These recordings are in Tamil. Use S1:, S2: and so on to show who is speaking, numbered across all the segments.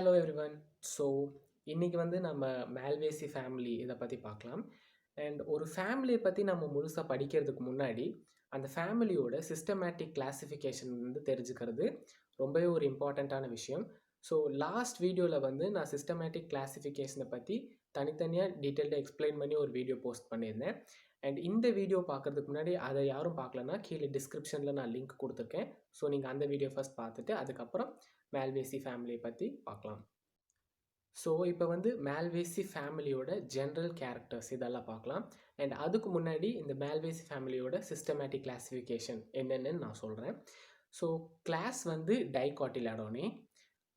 S1: Hello everyone. ஸோ இன்னைக்கு வந்து நம்ம மேல்வேசி ஃபேமிலி இதை பற்றி பார்க்கலாம். அண்ட் ஒரு ஃபேமிலியை பற்றி நம்ம முழுசாக படிக்கிறதுக்கு முன்னாடி அந்த ஃபேமிலியோட சிஸ்டமேட்டிக் கிளாசிஃபிகேஷன் வந்து தெரிஞ்சுக்கிறது ரொம்பவே ஒரு இம்பார்ட்டண்ட்டான விஷயம். ஸோ லாஸ்ட் வீடியோவில் வந்து நான் சிஸ்டமேட்டிக் கிளாசிஃபிகேஷனை பற்றி தனித்தனியாக டீட்டெயில்டாக எக்ஸ்பிளைன் பண்ணி ஒரு வீடியோ போஸ்ட் பண்ணியிருந்தேன். அண்ட் இந்த வீடியோ பார்க்குறதுக்கு முன்னாடி அதை யாரும் பார்க்கலன்னா கீழே டிஸ்கிரிப்ஷனில் நான் லிங்க் கொடுத்துருக்கேன். ஸோ நீங்கள் அந்த வீடியோ ஃபர்ஸ்ட் பார்த்துட்டு அதுக்கப்புறம் மேல்வேசி ஃபேமிலியை பற்றி பார்க்கலாம். ஸோ இப்போ வந்து மேல்வேசி ஃபேமிலியோட ஜென்ரல் கேரக்டர்ஸ் இதெல்லாம் பார்க்கலாம். அண்ட் அதுக்கு முன்னாடி இந்த மேல்வேசி ஃபேமிலியோட சிஸ்டமேட்டிக் கிளாஸிஃபிகேஷன் என்னென்னு நான் சொல்கிறேன். ஸோ கிளாஸ் வந்து டைகாட்டிலாடோனே,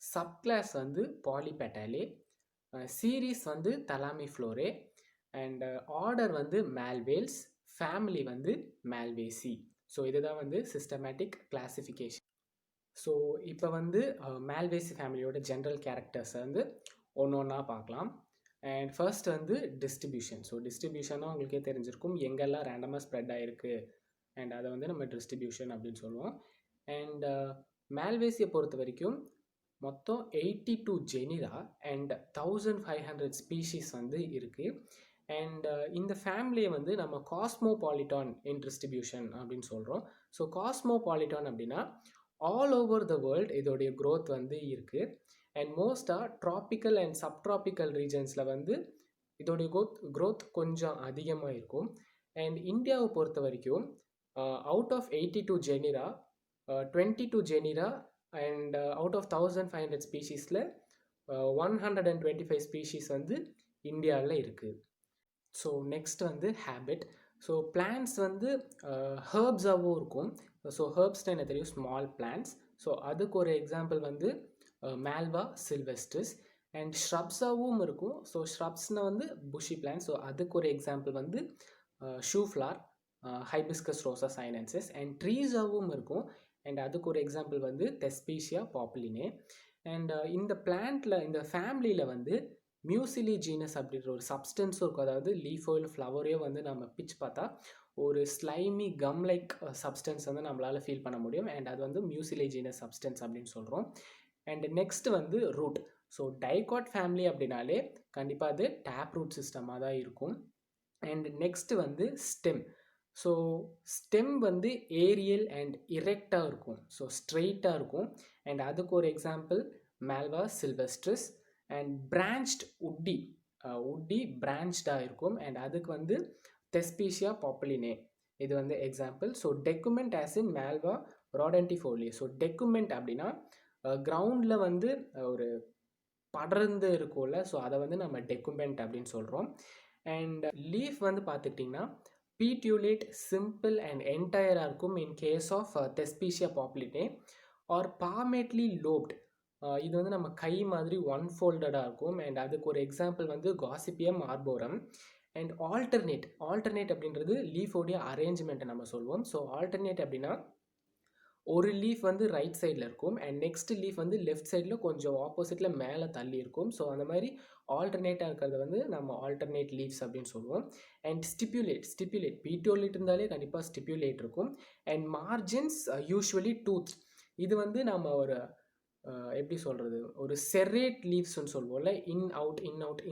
S1: சப் கிளாஸ் வந்து பாலிபெட்டாலே, சீரீஸ் வந்து தலாமிஃப்ளோரே, அண்ட் ஆர்டர் வந்து மேல்வேல்ஸ், ஃபேமிலி வந்து மேல்வேசி. ஸோ இதுதான் வந்து சிஸ்டமேட்டிக் கிளாஸிஃபிகேஷன். ஸோ இப்போ வந்து மேல்வேசி ஃபேமிலியோட ஜென்ரல் கேரக்டர்ஸை வந்து ஒன்று ஒன்றா பார்க்கலாம். அண்ட் ஃபர்ஸ்ட் வந்து டிஸ்ட்ரிபியூஷன். ஸோ டிஸ்ட்ரிபியூஷனாக உங்களுக்கே தெரிஞ்சிருக்கும் எங்கெல்லாம் ரேண்டமாக ஸ்ப்ரெட் ஆகிருக்கு அண்ட் அதை வந்து நம்ம டிஸ்ட்ரிபியூஷன் அப்படின்னு சொல்லுவோம். அண்ட் மேல்வேசியை பொறுத்த வரைக்கும் மொத்தம் 82 ஜெனிரா அண்ட் 1500 ஸ்பீஷீஸ் வந்து இருக்குது. அண்ட் இந்த ஃபேமிலியை வந்து நம்ம காஸ்மோபாலிட்டான் இன் டிஸ்ட்ரிபியூஷன் அப்படின்னு சொல்கிறோம். ஸோ காஸ்மோபாலிட்டான் அப்படின்னா ஆல் ஓவர் த வேர்ல்டு இதோடைய க்ரோத் வந்து இருக்குது. அண்ட் மோஸ்ட்டாக ட்ராபிக்கல் அண்ட் சப்ட்ராபிக்கல் ரீஜன்ஸில் வந்து இதோடைய க்ரோத் கொஞ்சம் அதிகமாக இருக்கும். அண்ட் இந்தியாவை பொறுத்த வரைக்கும் out of 82 genera 22 genera and out of 1500 ஸ்பீஷீஸில் 125 ஸ்பீஷீஸ் வந்து இந்தியாவில் இருக்குது. ஸோ நெக்ஸ்ட் வந்து ஹேபிட். ஸோ பிளான்ட்ஸ் வந்து ஹர்ப்ஸாகவும் இருக்கும். ஸோ ஹர்ப்ஸ்னால் என்ன தெரியும், ஸ்மால் பிளான்ட்ஸ். ஸோ அதுக்கு ஒரு எக்ஸாம்பிள் வந்து மேல்வா சில்வெஸ்ட்ரிஸ். அண்ட் ஷ்ரப்ஸாகவும் இருக்கும். ஸோ ஷ்ரப்ஸ்னால் வந்து புஷி பிளான்ட். ஸோ அதுக்கு ஒரு எக்ஸாம்பிள் வந்து ஷூஃப்ளார், ஹைபிஸ்கஸ் ரோசா சைனன்சஸ். அண்ட் ட்ரீஸாகவும் இருக்கும். அண்ட் அதுக்கு ஒரு எக்ஸாம்பிள் வந்து தெஸ்பீஷியா பாப்புலினே. அண்ட் இந்த பிளான்ட்டில் இந்த ஃபேமிலியில் வந்து மியூசிலி ஜீனஸ் அப்படின்ற ஒரு சப்ஸ்டன்ஸும் இருக்கும். அதாவது லீஃபோ இல்லை ஃப்ளவரையோ வந்து நம்ம பிச்சு பார்த்தா ஒரு ஸ்லைமி கம் லைக் சப்ஸ்டன்ஸ் வந்து நம்மளால் ஃபீல் பண்ண முடியும். அண்ட் அது வந்து மியூசிலி ஜீனஸ் சப்ஸ்டன்ஸ் அப்படின்னு சொல்கிறோம். அண்ட் நெக்ஸ்ட் வந்து ரூட். ஸோ டைகாட் ஃபேமிலி அப்படின்னாலே கண்டிப்பாக அது டேப் ரூட் சிஸ்டமாக தான் இருக்கும். அண்ட் நெக்ஸ்ட் வந்து ஸ்டெம். ஸோ ஸ்டெம் வந்து ஏரியல் அண்ட் இரெக்டாக இருக்கும். ஸோ ஸ்ட்ரெயிட்டாக இருக்கும். அண்ட் அதுக்கு ஒரு example Malva sylvestris. And branched woody பிரான்ச்டாக இருக்கும். அண்ட் அதுக்கு வந்து தெஸ்பீஷியா பாப்புலினே இது வந்து example. So decumbent as in Malva rotundifolia. So decumbent அப்படின்னா கிரவுண்டில் வந்து ஒரு படர்ந்து இருக்கும்ல, ஸோ அதை வந்து நம்ம டெக்குமெண்ட் அப்படின்னு சொல்கிறோம். அண்ட் லீஃப் வந்து பார்த்துக்கிட்டிங்கன்னா பீட்யூலேட், சிம்பிள் அண்ட் என்டையராக இருக்கும் இன் கேஸ் ஆஃப் தெஸ்பீஷியா பாப்புலினே. ஆர் பாமேட்லி லோப்ட். இது வந்து நம்ம கை மாதிரி ஒன் ஃபோல்டடாக இருக்கும். அண்ட் அதுக்கு ஒரு எக்ஸாம்பிள் வந்து காசிப்பியம் ஆர்போரம். அண்ட் ஆல்டர்னேட் அப்படின்றது லீஃபோடைய அரேஞ்ச்மெண்ட்டை நம்ம சொல்லுவோம். ஸோ ஆல்டர்னேட் அப்படின்னா ஒரு லீஃப் வந்து ரைட் சைடில் இருக்கும் அண்ட் நெக்ஸ்ட் லீஃப் வந்து லெஃப்ட் சைடில் கொஞ்சம் ஆப்போசிட்டில் மேலே தள்ளி இருக்கும். ஸோ அந்த மாதிரி ஆல்டர்னேட்டாக இருக்கிறத வந்து நம்ம ஆல்டர்னேட் லீவ்ஸ் அப்படின்னு சொல்லுவோம். அண்ட் ஸ்டிப்புலேட் பீட்டோலேட் இருந்தாலே கண்டிப்பாக ஸ்டிப்புலேட் இருக்கும். And margins usually tooth. இது வந்து நம்ம ஒரு எப்படி சொல்கிறது, ஒரு செரேட் லீவ்ஸ்ன்னு சொல்லுவோம்ல, இன் அவுட்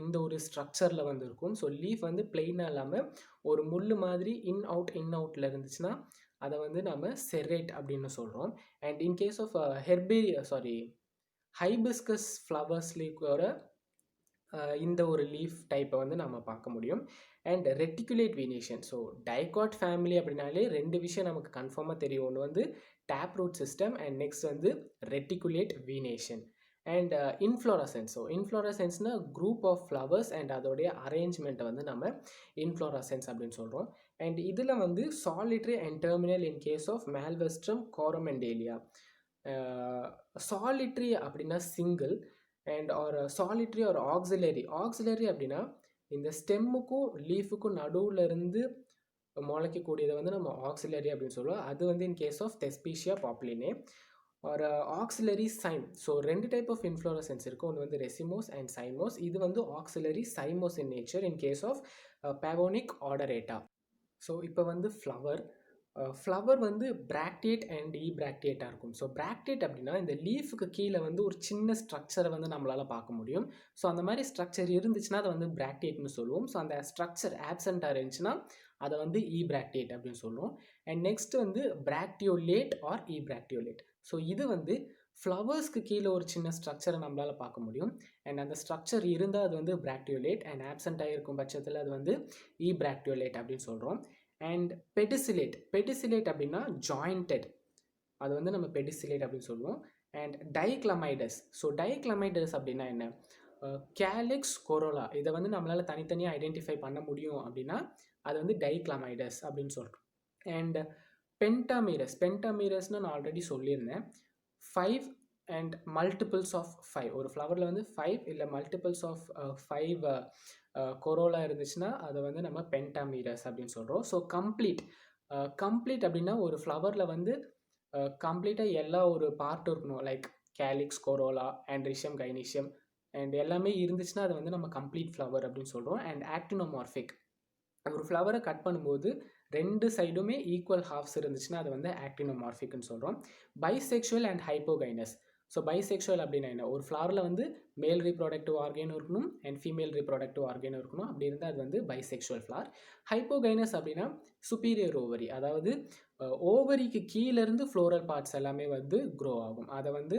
S1: இந்த ஒரு ஸ்ட்ரக்சரில் வந்து இருக்கும். ஸோ லீஃப் வந்து பிளெயினாக இல்லாமல் ஒரு முள் மாதிரி இன் அவுட்டில் இருந்துச்சுன்னா அதை வந்து நம்ம செரேட் அப்படின்னு சொல்கிறோம். And in case of hibiscus flowers லீக்கோட இந்த ஒரு லீஃப் டைப்பை வந்து நம்ம பார்க்க முடியும். And reticulate venation. So dicot family அப்படின்னாலே ரெண்டு விஷயம் நமக்கு கன்ஃபார்மாக தெரியும். ஒன்று வந்து tap root system and next வந்து reticulate venation. And inflorescence. So இன்ஃப்ளோரசன்ஸ்னால் குரூப் ஆஃப் ஃப்ளவர்ஸ் அண்ட் அதோடைய அரேஞ்ச்மெண்ட்டை வந்து நம்ம இன்ஃப்ளோரசன்ஸ் அப்படின்னு சொல்கிறோம். அண்ட் இதில் வந்து solitary and terminal in case of Malvastrum coromandelianum. Solitary அப்படின்னா சிங்கிள் அண்ட் ஒரு சாலிட்ரி ஒரு ஆக்சிலரி அப்படின்னா இந்த ஸ்டெம்முக்கும் லீஃபுக்கும் நடுவில் இருந்து முளைக்கக்கூடியதை வந்து நம்ம ஆக்சிலரி அப்படின்னு சொல்லுவோம். அது வந்து இன் கேஸ் ஆஃப் தெஸ்பீஷியா பாப்புலினே. ஒரு ஆக்சிலரி சைம். ஸோ ரெண்டு டைப் ஆஃப் இன்ஃப்ளோரசன்ஸ் இருக்குது. ஒன்று வந்து ரெசிமோஸ் அண்ட் சைமோஸ். இது வந்து axillary cymose in nature in case of Pavonia odorata. So இப்போ வந்து ஃப்ளவர். ஃப்ளவர் வந்து பிராக்டியேட் அண்ட் இபிராக்டியேட்டாக இருக்கும். ஸோ பிராக்டியேட் அப்படின்னா இந்த லீஃபுக்கு கீழே வந்து ஒரு சின்ன ஸ்ட்ரக்சரை வந்து நம்மளால் பார்க்க முடியும். ஸோ அந்த மாதிரி ஸ்ட்ரக்சர் இருந்துச்சுன்னா அதை வந்து பிராக்டியேட்னு சொல்லுவோம். ஸோ அந்த ஸ்ட்ரக்சர் ஆப்சண்ட்டாக இருந்துச்சுன்னா அதை வந்து இபிராக்டியேட் அப்படின்னு சொல்லுவோம். அண்ட் நெக்ஸ்ட் வந்து பிராக்டியோலேட் ஆர் இபிராக்டியோலேட். ஸோ இது வந்து ஃப்ளவர்ஸ்க்கு கீழே ஒரு சின்ன ஸ்ட்ரக்சரை நம்மளால் பார்க்க முடியும். அண்ட் அந்த ஸ்ட்ரக்சர் இருந்தால் அது வந்து பிராக்டியோலேட், அண்ட் ஆப்சண்ட்டாக இருக்கும் பட்சத்தில் அது வந்து இபிராக்டியோலேட் அப்படின்னு சொல்கிறோம். அண்ட் பெடிசிலேட் அப்படின்னா ஜாயிண்டட், அது வந்து நம்ம பெடிசிலேட் அப்படின்னு சொல்லுவோம். அண்ட் டைக்ளமைடஸ். ஸோ டைக்ளமைடஸ் அப்படின்னா என்ன? கேலிக்ஸ் கொரோலா, இதை வந்து நம்மளால் தனித்தனியாக ஐடென்டிஃபை பண்ண முடியும் அப்படின்னா அது வந்து டைக்ளமைடஸ் அப்படின்னு சொல்கிறோம். அண்ட் பென்டாமீரஸ்னு நான் ஆல்ரெடி சொல்லியிருந்தேன். 5 அண்ட் மல்டிபிள்ஸ் ஆஃப் 5, ஒரு ஃப்ளவரில் வந்து 5 இல்லை மல்டிபிள்ஸ் ஆஃப் 5 கொரோலா இருந்துச்சுன்னா அதை வந்து நம்ம பென்டாமீரஸ் அப்படின்னு சொல்கிறோம். ஸோ கம்ப்ளீட் அப்படின்னா ஒரு ஃப்ளவரில் வந்து கம்ப்ளீட்டாக எல்லா ஒரு பார்ட்டும் இருக்கணும். Like calyx, corolla, androecium, கைனீஷியம் and எல்லாமே இருந்துச்சுன்னா அதை வந்து நம்ம கம்ப்ளீட் ஃப்ளவர் அப்படின்னு சொல்கிறோம். அண்ட் ஆக்டினோமார்பிக், ஒரு ஃப்ளவரை கட் பண்ணும்போது 2 சைடுமே ஈக்குவல் ஹாஃப்ஸ் இருந்துச்சுன்னா அதை வந்து ஆக்டினோமார்பிக்னு சொல்கிறோம். Bisexual and hypogynous. So bisexual அப்படின்னா என்ன? ஒரு ஃப்ளவரில் வந்து மேல் ரீப்ரொடக்டிவ் ஆர்கனும் இருக்கணும் அண்ட் ஃபீமேல் ரீப்ரொடக்டிவ் ஆர்கனும் இருக்கணும். அப்படி இருந்தால் அது வந்து பைசெக்சுவல் ஃப்ளவர். ஹைப்போகைனஸ் அப்படின்னா சுப்பீரியர் ஓவரி, அதாவது ஓவரிக்கு கீழேருந்து ஃப்ளோரல் பார்ட்ஸ் எல்லாமே வந்து க்ரோ ஆகும். அதை வந்து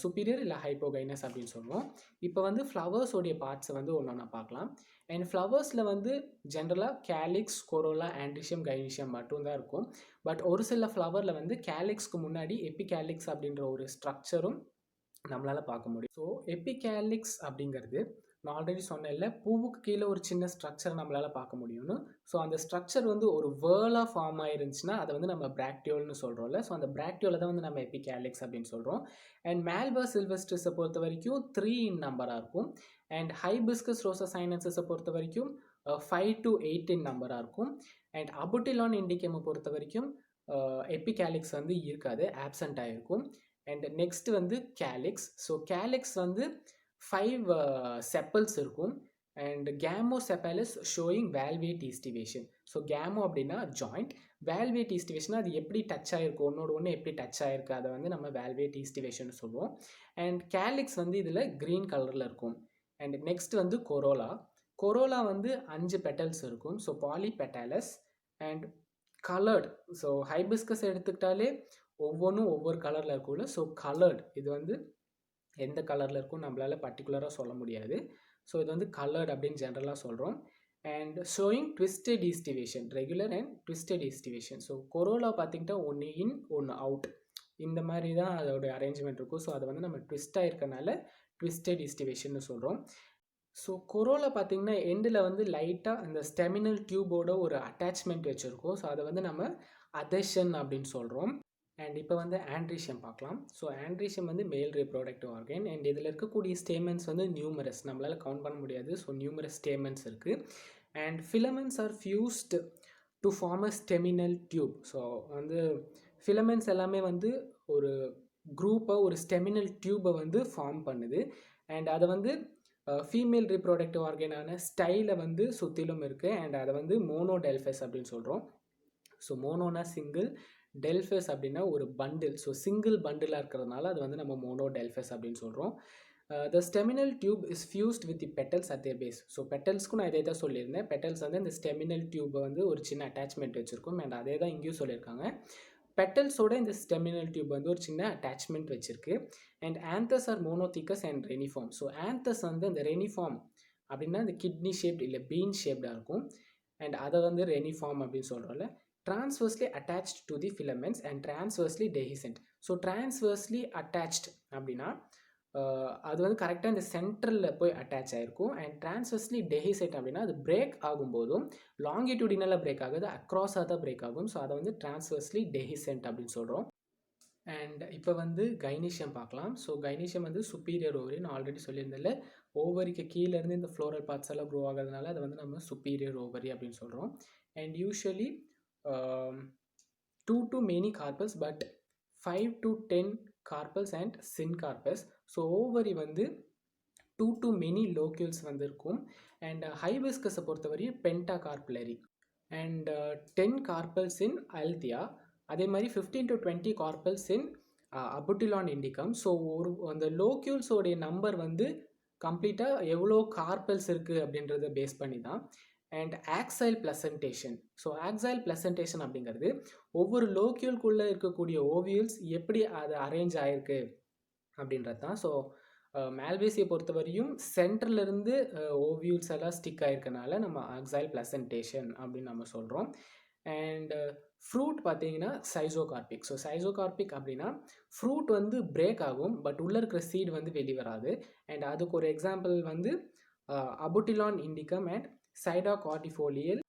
S1: சுப்பீரியர் இல்லை ஹைப்போகைனஸ் அப்படின்னு சொல்லுவோம். இப்போ வந்து ஃப்ளவர்ஸோடைய பார்ட்ஸை வந்து ஒன்றா பார்க்கலாம். அண்ட் ஃப்ளவர்ஸில் வந்து ஜென்ரலாக கேலிக்ஸ், கொரோலா, ஆண்ட்ரிஷியம், கைனீஷியம் மட்டும்தான் இருக்கும். பட் ஒரு சில ஃப்ளவரில் வந்து கேலிக்ஸ்க்கு முன்னாடி எபிகேலிக்ஸ் அப்படின்ற ஒரு ஸ்ட்ரக்சரும் நம்மளால் பார்க்க முடியும். ஸோ எபிகேலிக்ஸ் அப்படிங்கிறது நான் ஆல்ரெடி சொன்னேன்ல, பூவுக்கு கீழே ஒரு சின்ன ஸ்ட்ரக்சர் நம்மளால் பார்க்க முடியும்னு. ஸோ அந்த ஸ்ட்ரக்சர் வந்து ஒரு வேர்லாக ஃபார்ம் ஆயிருந்துச்சுன்னா அதை வந்து நம்ம பிராக்டியோல்னு சொல்கிறோம்ல. ஸோ அந்த பிராக்டியோவில் தான் வந்து நம்ம எபிகேலிக்ஸ் அப்படின்னு சொல்கிறோம். அண்ட் மேல்வா சில்வஸ்ட்ரிஸை பொறுத்த வரைக்கும் 3 இன் நம்பராக இருக்கும். அண்ட் ஹைபிஸ்கஸ் ரோசா சைனன்சஸை பொறுத்த வரைக்கும் 5 to 8 இன் நம்பராக இருக்கும். அண்ட் அபுட்டிலான் இண்டிகேமை பொறுத்த வரைக்கும் எபிகேலிக்ஸ் வந்து இருக்காது, ஆப்சண்ட்டாக இருக்கும். அண்ட் நெக்ஸ்ட் வந்து கேலிக்ஸ். ஸோ கேலிக்ஸ் வந்து 5 செப்பல்ஸ் இருக்கும். And gamosepalous showing valvate aestivation. So gamo அப்படின்னா ஜாயிண்ட், வேல்வேட் ஈஸ்டிவேஷன் அது எப்படி டச் ஆகிருக்கு, ஒன்னோட ஒன்று எப்படி டச் ஆகிருக்கு, அதை வந்து நம்ம வேல்வேட் ஈஸ்டிவேஷன் சொல்லுவோம். அண்ட் கேலிக்ஸ் வந்து இதில் க்ரீன் கலரில் இருக்கும். அண்ட் நெக்ஸ்ட் வந்து கொரோலா வந்து 5 பெட்டல்ஸ் இருக்கும். So polypetalous. And coloured, so hibiscus எடுத்துக்கிட்டாலே ஒவ்வொன்றும் ஒவ்வொரு கலரில் இருக்கும்ல. ஸோ கலர்டு, இது வந்து எந்த கலரில் இருக்கும் நம்மளால் பர்டிகுலராக சொல்ல முடியாது. ஸோ இது வந்து கலர்டு அப்படின்னு ஜென்ரலாக சொல்கிறோம். And showing twisted aestivation, regular and twisted aestivation. So corolla பார்த்திங்கன்னா ஒன்று இன் ஒன்று அவுட், இந்த மாதிரி தான் அதோடைய அரேஞ்ச்மெண்ட் இருக்கும். ஸோ அதை வந்து நம்ம ட்விஸ்டாக இருக்கனால ட்விஸ்டட் ஈஸ்டிவேஷன் சொல்கிறோம். ஸோ கொரோலா பார்த்திங்கன்னா எண்டில் வந்து லைட்டாக இந்த ஸ்டெமினல் டியூபோட ஒரு அட்டாச்மெண்ட் வச்சுருக்கோம். ஸோ அதை வந்து நம்ம அதெஷன் அப்படின்னு சொல்கிறோம். அண்ட் இப்போ வந்து ஆண்ட்ரிஷியம் பார்க்கலாம். ஸோ ஆண்ட்ரிஷியம் வந்து மேல் ரீப்ரொடக்டிவ் ஆர்கன். அண்ட் இதில் இருக்கக்கூடிய ஸ்டேமன்ஸ் வந்து நியூமரஸ், நம்மளால் கவுண்ட் பண்ண முடியாது. ஸோ நியூமரஸ் ஸ்டேமன்ஸ் இருக்குது. And filaments are fused to form a staminal tube. So வந்து ஃபிலமெண்ட்ஸ் எல்லாமே வந்து ஒரு குரூப்பை, ஒரு ஸ்டெமினல் டியூப்பை வந்து ஃபார்ம் பண்ணுது. அண்ட் அதை வந்து ஃபீமேல் ரீப்ரொடக்டிவ் ஆர்கனான ஸ்டைலை வந்து சுற்றிலும் இருக்குது. அண்ட் அதை வந்து மோனோடெல்ஃபஸ் அப்படின்னு சொல்கிறோம். ஸோ மோனோனா சிங்கிள், டெல்ஃபஸ் அப்படின்னா ஒரு பண்டில். ஸோ சிங்கிள் பண்டிலாக இருக்கிறதுனால அது வந்து நம்ம மோனோடெல்ஃபஸ் அப்படின்னு சொல்கிறோம். The staminal tube is fused with the petals at their base. So பெட்டல்ஸ்க்கும் நான் இதே தான் சொல்லியிருந்தேன். பெட்டல்ஸ் வந்து இந்த ஸ்டெமினல் டியூப்பை வந்து ஒரு சின்ன அட்டாச்மெண்ட் வச்சுருக்கும். அண்ட் அதே தான் இங்கேயும் சொல்லியிருக்காங்க. பெட்டல்ஸோட இந்த ஸ்டெமினல் டியூப் வந்து ஒரு சின்ன அட்டாச்மெண்ட் வச்சுருக்கு. And anthers are monothecous and reniform. So anthers வந்து அந்த ரெனிஃபார்ம் அப்படின்னா இந்த கிட்னி ஷேப்ட் இல்லை பீன் ஷேப்டாக இருக்கும். அண்ட் அதை வந்து ரெனிஃபார்ம் அப்படின்னு சொல்கிறோம்ல. transversely attached to the filaments and transversely dehiscent. So transversely attached அப்படின்னா அது வந்து கரெக்டாக இந்த சென்ட்ரலில் போய் அட்டாச் ஆகிருக்கும். அண்ட் transversely dehiscent அப்படின்னா அது பிரேக் ஆகும்போதும் லாங்கிடியூடினலாக பிரேக் ஆகுது, அக்ராஸாக தான் பிரேக் ஆகும். ஸோ அதை வந்து transversely dehiscent அப்படின்னு சொல்கிறோம். அண்ட் இப்போ வந்து கைனீஷியம் பார்க்கலாம். ஸோ கைனீஷியம் வந்து சுப்பீரியர் ஓவரி, நான் ஆல்ரெடி சொல்லியிருந்தேன்ல, ஓவரிக்கு கீழேருந்து இந்த ஃப்ளோரல் பார்ட்ஸ் எல்லாம் க்ரோ ஆகிறதுனால அதை வந்து நம்ம சுப்பீரியர் ஓவரி அப்படின்னு சொல்கிறோம். And usually 2 to many carpels but 5 to 10 carpels and syncarpus. So ovary வந்து 2 to many locules வந்து இருக்கும். அண்ட் ஹைபிஸ்கஸை பொறுத்தவரை பென்டாகார்புலரி. அண்ட் 10 கார்பல்ஸ் இன் அல்தியா. அதே மாதிரி 15 to 20 கார்பல்ஸ் இன் அபுட்டிலான் இண்டிகம். ஸோ அந்த லோக்யூல்ஸோடைய நம்பர் வந்து கம்ப்ளீட்டாக எவ்வளோ கார்பல்ஸ் இருக்குது அப்படின்றத பேஸ் பண்ணி தான். அண்ட் ஆக்சைல் பிளசன்டேஷன். ஸோ ஆக்சைல் பிளசன்டேஷன் அப்படிங்கிறது ஒவ்வொரு லோக்யூல்குள்ளே இருக்கக்கூடிய ஓவியல்ஸ் எப்படி அது அரேஞ்ச் ஆகிருக்கு அப்படின்றது தான். ஸோ மேல்வேசியை பொறுத்தவரையும் சென்டர்லேருந்து ஓவியூல்ஸ் எல்லாம் ஸ்டிக் ஆகிருக்கனால நம்ம ஆக்சைல் பிளசன்டேஷன் அப்படின்னு நம்ம சொல்கிறோம். அண்ட் ஃப்ரூட் பார்த்தீங்கன்னா சைசோகார்பிக். ஸோ சைசோகார்பிக் அப்படின்னா ஃப்ரூட் வந்து பிரேக் ஆகும், பட் உள்ளே இருக்கிற சீடு வந்து வெளிவராது. அண்ட் அதுக்கு ஒரு எக்ஸாம்பிள் வந்து அபுட்டிலான் indicum and Sida cordifolia.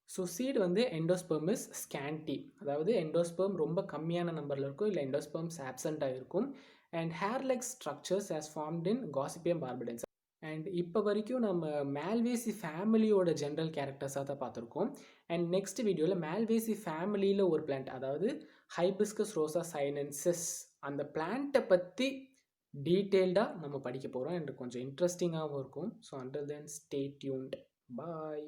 S1: So seed வந்து எண்டோஸ்பெர்ம் இஸ் ஸ்கேன்டி, அதாவது எண்டோஸ்பெர்ம் ரொம்ப கம்மியான நம்பரில் இருக்கும், இல்லை எண்டோஸ்பெர்ம்ஸ் ஆப்சண்ட்டாக இருக்கும். And hair like structures has formed in Gossypium barbadense. And இப்போ வரைக்கும் நம்ம மேல்வேசி ஃபேமிலியோட ஜென்ரல் கேரக்டர்ஸாக தான் பார்த்துருக்கோம். அண்ட் நெக்ஸ்ட் வீடியோவில் மேல்வேசி ஃபேமிலியில் ஒரு பிளான்ட், அதாவது ஹைபிஸ்கஸ் ரோசா சைனன்சிஸ், அந்த பிளான்ட்டை பற்றி டீட்டெயில்டாக நம்ம படிக்க போகிறோம். அண்ட் கொஞ்சம் இன்ட்ரெஸ்டிங்காகவும் இருக்கும். So until then stay tuned. பாய்.